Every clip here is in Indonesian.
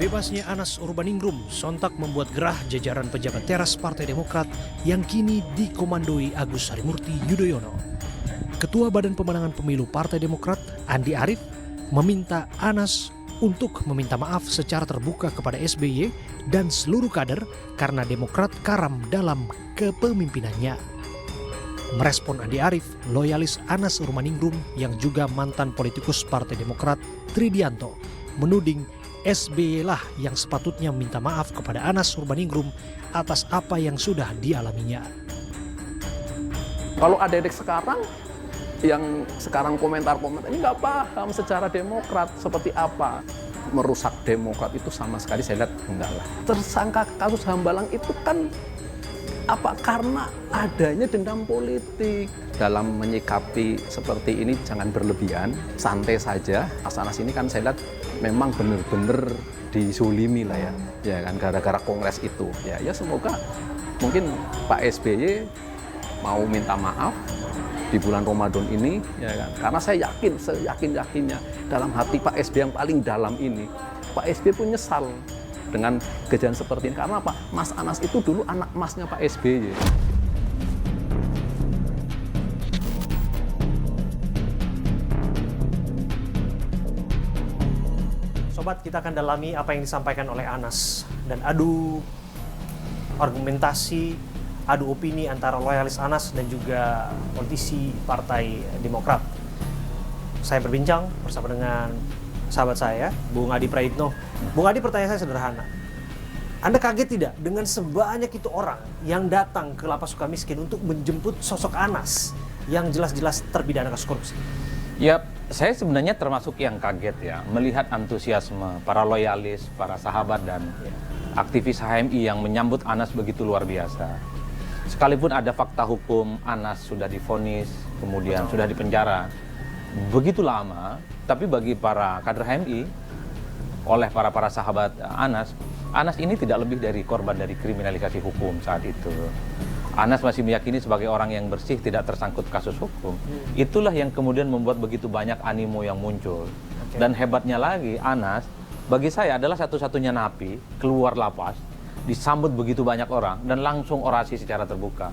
Bebasnya Anas Urbaningrum sontak membuat gerah jajaran pejabat teras Partai Demokrat yang kini dikomandoi Agus Harimurti Yudhoyono. Ketua Badan Pemenangan Pemilu Partai Demokrat, Andi Arief, meminta Anas untuk meminta maaf secara terbuka kepada SBY dan seluruh kader karena Demokrat karam dalam kepemimpinannya. Merespon Andi Arief, loyalis Anas Urbaningrum yang juga mantan politikus Partai Demokrat, Tridianto, menuding SBY lah yang sepatutnya minta maaf kepada Anas Urbaningrum atas apa yang sudah dialaminya. Kalau adik-adik sekarang yang sekarang komentar-komentar ini nggak paham secara Demokrat seperti apa. Merusak Demokrat itu sama sekali saya lihat enggak lah. Tersangka kasus Hambalang itu kan apa karena adanya dendam politik. Dalam menyikapi seperti ini jangan berlebihan, santai saja. Mas Anas ini kan saya lihat memang benar-benar dizulimi lah ya. Ya kan gara-gara kongres itu. Ya semoga mungkin Pak SBY mau minta maaf di bulan Ramadan ini, ya kan? Karena saya yakin, seyakin-yakinnya dalam hati Pak SBY yang paling dalam ini, Pak SBY pun nyesal dengan kejadian seperti ini. Karena apa? Mas Anas itu dulu anak emasnya Pak SBY. Sobat, kita akan dalami apa yang disampaikan oleh Anas dan adu argumentasi, adu opini antara loyalis Anas dan juga politisi Partai Demokrat. Saya berbincang bersama dengan sahabat saya, Bung Adi Praitno. Bung Adi, pertanyaan saya sederhana. Anda kaget tidak dengan sebanyak itu orang yang datang ke Lapas Sukamiskin untuk menjemput sosok Anas yang jelas-jelas terpidana kasus korupsi? Ya, saya sebenarnya termasuk yang kaget ya, melihat antusiasme para loyalis, para sahabat dan aktivis HMI yang menyambut Anas begitu luar biasa. Sekalipun ada fakta hukum, Anas sudah divonis, kemudian sudah dipenjara begitu lama, tapi bagi para kader HMI, oleh para sahabat Anas ini tidak lebih dari korban dari kriminalisasi hukum saat itu. Anas masih meyakini sebagai orang yang bersih, tidak tersangkut kasus hukum. Itulah yang kemudian membuat begitu banyak animo yang muncul. Dan hebatnya lagi, Anas bagi saya adalah satu-satunya napi keluar lapas, disambut begitu banyak orang dan langsung orasi secara terbuka.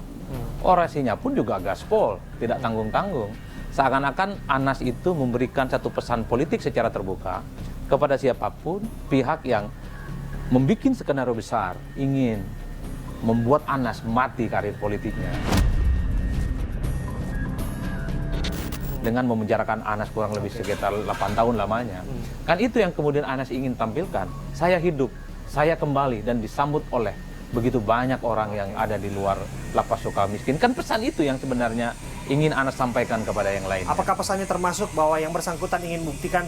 Orasinya pun juga gaspol, tidak tanggung-tanggung. Seakan-akan Anas itu memberikan satu pesan politik secara terbuka kepada siapapun pihak yang membuat skenario besar, ingin membuat Anas mati karir politiknya. Dengan memenjarakan Anas kurang lebih sekitar 8 tahun lamanya. Kan itu yang kemudian Anas ingin tampilkan. Saya hidup, saya kembali dan disambut oleh begitu banyak orang yang ada di luar Lapas Sukamiskin. Kan pesan itu yang sebenarnya ingin Anas sampaikan kepada yang lain. Apakah pesannya termasuk bahwa yang bersangkutan ingin buktikan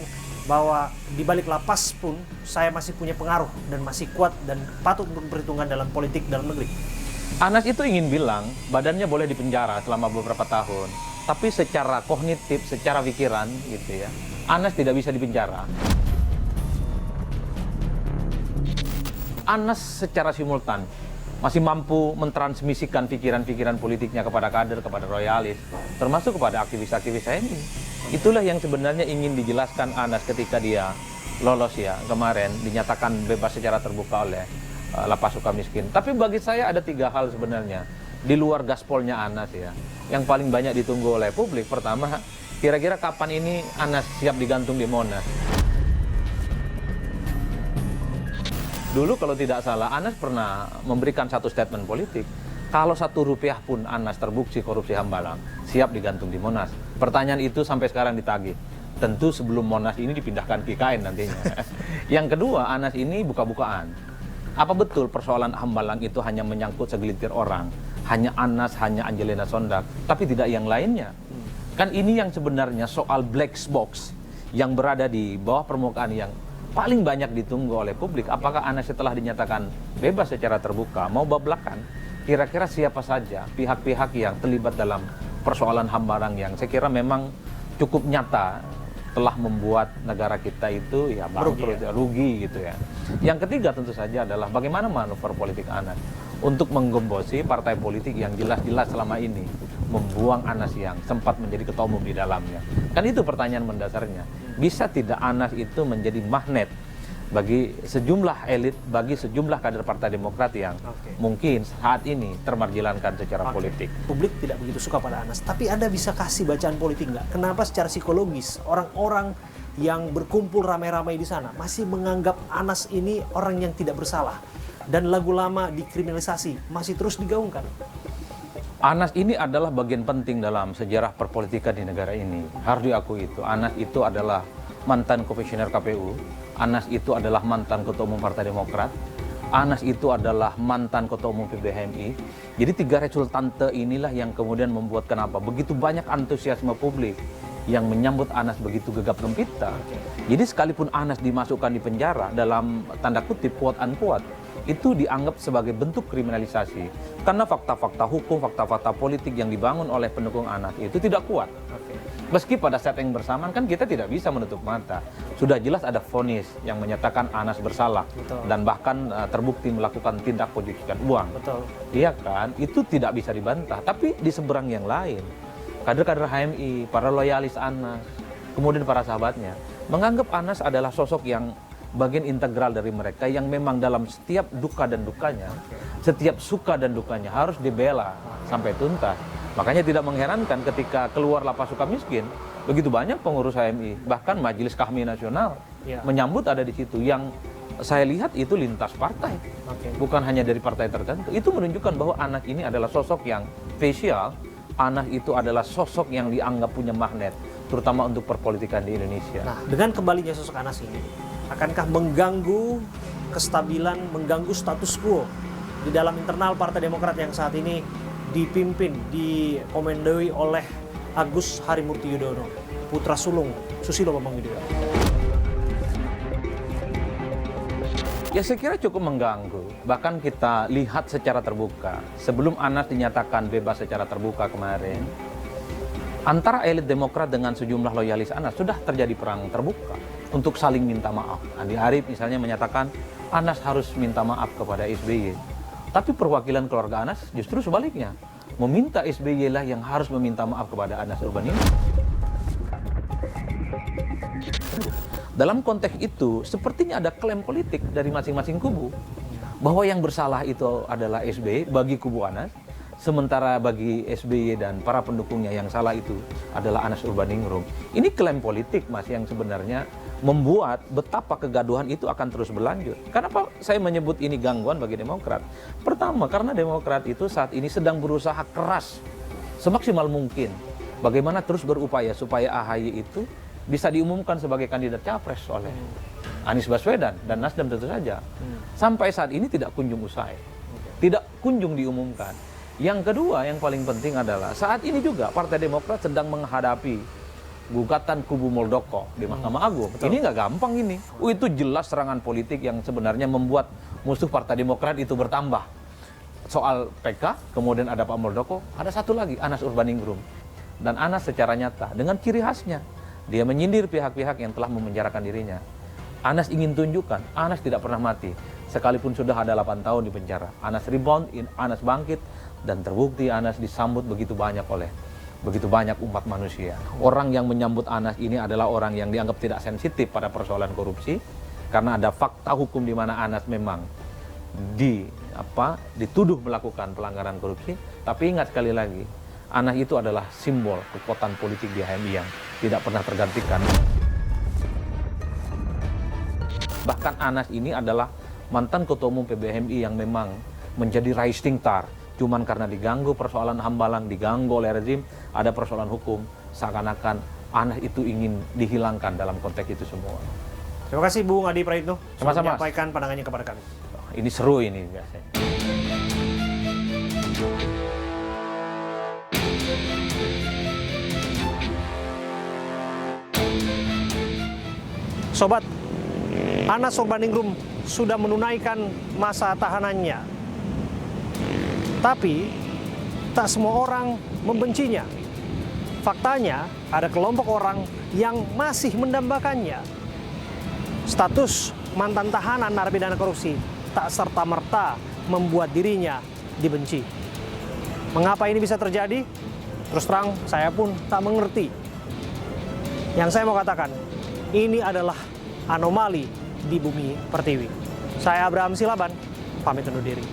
bahwa di balik lapas pun saya masih punya pengaruh dan masih kuat dan patut untuk perhitungan dalam politik dalam negeri? Anas itu ingin bilang badannya boleh dipenjara selama beberapa tahun, tapi secara kognitif, secara pikiran gitu ya, Anas tidak bisa dipenjara. Anas secara simultan masih mampu mentransmisikan pikiran-pikiran politiknya kepada kader, kepada royalis, termasuk kepada aktivis-aktivis ini. Itulah yang sebenarnya ingin dijelaskan Anas ketika dia lolos ya kemarin, dinyatakan bebas secara terbuka oleh Lapas Sukamiskin. Tapi bagi saya ada 3 hal sebenarnya di luar gaspolnya Anas ya, yang paling banyak ditunggu oleh publik. Pertama, kira-kira kapan ini Anas siap digantung di Monas? Dulu kalau tidak salah, Anas pernah memberikan satu statement politik. Kalau 1 rupiah pun Anas terbukti korupsi Hambalang, siap digantung di Monas. Pertanyaan itu sampai sekarang ditagih. Tentu sebelum Monas ini dipindahkan ke IKN nantinya. Yang kedua, Anas ini buka-bukaan. Apa betul persoalan Hambalang itu hanya menyangkut segelintir orang? Hanya Anas, hanya Angelina Sondak, tapi tidak yang lainnya. Kan ini yang sebenarnya soal black box yang berada di bawah permukaan yang paling banyak ditunggu oleh publik. Apakah Anas setelah dinyatakan bebas secara terbuka mau bablakan? Kira-kira siapa saja pihak-pihak yang terlibat dalam persoalan Hambalang yang saya kira memang cukup nyata telah membuat negara kita itu ya bangkrut, rugi gitu ya. Yang ketiga tentu saja adalah bagaimana manuver politik Anas untuk menggembosi partai politik yang jelas-jelas selama ini membuang Anas yang sempat menjadi ketua umum di dalamnya. Kan itu pertanyaan mendasarnya. Bisa tidak Anas itu menjadi magnet bagi sejumlah elit, bagi sejumlah kader Partai Demokrat yang mungkin saat ini termarginalkan secara politik. Publik tidak begitu suka pada Anas, tapi Anda bisa kasih bacaan politik nggak? Kenapa secara psikologis orang-orang yang berkumpul ramai-ramai di sana masih menganggap Anas ini orang yang tidak bersalah dan lagu lama dikriminalisasi masih terus digaungkan? Anas ini adalah bagian penting dalam sejarah perpolitikan di negara ini. Harus diakui itu. Anas itu adalah mantan komisioner KPU. Anas itu adalah mantan Ketua Umum Partai Demokrat. Anas itu adalah mantan Ketua Umum PBHMI. Jadi 3 resultante inilah yang kemudian membuat kenapa begitu banyak antusiasme publik yang menyambut Anas begitu gegap gempita. Jadi sekalipun Anas dimasukkan di penjara dalam tanda kutip quote unquote, itu dianggap sebagai bentuk kriminalisasi. Karena fakta-fakta hukum, fakta-fakta politik yang dibangun oleh pendukung Anas itu tidak kuat. Meski pada saat yang bersamaan kan kita tidak bisa menutup mata. Sudah jelas ada vonis yang menyatakan Anas bersalah. Betul. Dan bahkan terbukti melakukan tindak pencucian uang. Betul. Iya kan? Itu tidak bisa dibantah. Tapi di seberang yang lain, kader-kader HMI, para loyalis Anas, kemudian para sahabatnya, menganggap Anas adalah sosok yang bagian integral dari mereka yang memang dalam setiap duka dan dukanya, setiap suka dan dukanya harus dibela sampai tuntas. Makanya tidak mengherankan ketika keluar lapas suka miskin, begitu banyak pengurus HMI, bahkan Majelis Kahmi Nasional menyambut ada di situ. Yang saya lihat itu lintas partai, bukan hanya dari partai tertentu. Itu menunjukkan bahwa Anas ini adalah sosok yang spesial. Anas itu adalah sosok yang dianggap punya magnet, terutama untuk perpolitikan di Indonesia. Nah, dengan kembalinya sosok Anas ini, akankah mengganggu kestabilan, mengganggu status quo di dalam internal Partai Demokrat yang saat ini dipimpin, dikomandoi oleh Agus Harimurti Yudhoyono, putra sulung Susilo Bambang Yudhoyono? Ya saya kira cukup mengganggu. Bahkan kita lihat secara terbuka. Sebelum Anas dinyatakan bebas secara terbuka kemarin, antara elit Demokrat dengan sejumlah loyalis Anas sudah terjadi perang terbuka untuk saling minta maaf. Andi Arief misalnya menyatakan Anas harus minta maaf kepada SBY. Tapi perwakilan keluarga Anas justru sebaliknya. Meminta SBY lah yang harus meminta maaf kepada Anas Urbaningrum. Dalam konteks itu, sepertinya ada klaim politik dari masing-masing kubu. Bahwa yang bersalah itu adalah SBY bagi kubu Anas. Sementara bagi SBY dan para pendukungnya yang salah itu adalah Anas Urbaningrum. Ini klaim politik Mas yang sebenarnya membuat betapa kegaduhan itu akan terus berlanjut. Kenapa saya menyebut ini gangguan bagi Demokrat? Pertama, karena Demokrat itu saat ini sedang berusaha keras semaksimal mungkin bagaimana terus berupaya supaya AHY itu bisa diumumkan sebagai kandidat capres oleh Anies Baswedan dan Nasdem tentu saja. Sampai saat ini tidak kunjung usai. Tidak kunjung diumumkan. Yang kedua, yang paling penting adalah saat ini juga Partai Demokrat sedang menghadapi gugatan kubu Muldoko di Mahkamah Agung. Betul. Ini nggak gampang ini. Itu jelas serangan politik yang sebenarnya membuat musuh Partai Demokrat itu bertambah. Soal PK, kemudian ada Pak Muldoko, ada satu lagi, Anas Urbaningrum. Dan Anas secara nyata, dengan ciri khasnya, dia menyindir pihak-pihak yang telah memenjarakan dirinya. Anas ingin tunjukkan, Anas tidak pernah mati. Sekalipun sudah ada 8 tahun di penjara. Anas rebound, Anas bangkit, dan terbukti Anas disambut begitu banyak umat manusia. Orang yang menyambut Anas ini adalah orang yang dianggap tidak sensitif pada persoalan korupsi, karena ada fakta hukum di mana Anas memang dituduh melakukan pelanggaran korupsi. Tapi ingat sekali lagi, Anas itu adalah simbol kekuatan politik di HMI yang tidak pernah tergantikan. Bahkan Anas ini adalah mantan Ketua Umum PBHMI yang memang menjadi rising star. Cuman karena diganggu persoalan hambalang, diganggu oleh rezim, ada persoalan hukum, seakan-akan Anas itu ingin dihilangkan dalam konteks itu semua. Terima kasih Bung Adi Praitno sudah Sama-sama. menyampaikan pandangannya kepada kami. Ini seru ini biasanya. Sobat, Anas Urbaningrum sudah menunaikan masa tahanannya. Tapi, tak semua orang membencinya. Faktanya, ada kelompok orang yang masih mendambakannya. Status mantan tahanan narapidana korupsi tak serta-merta membuat dirinya dibenci. Mengapa ini bisa terjadi? Terus terang, saya pun tak mengerti. Yang saya mau katakan, ini adalah anomali di Bumi Pertiwi. Saya Abraham Silaban, pamit undur diri.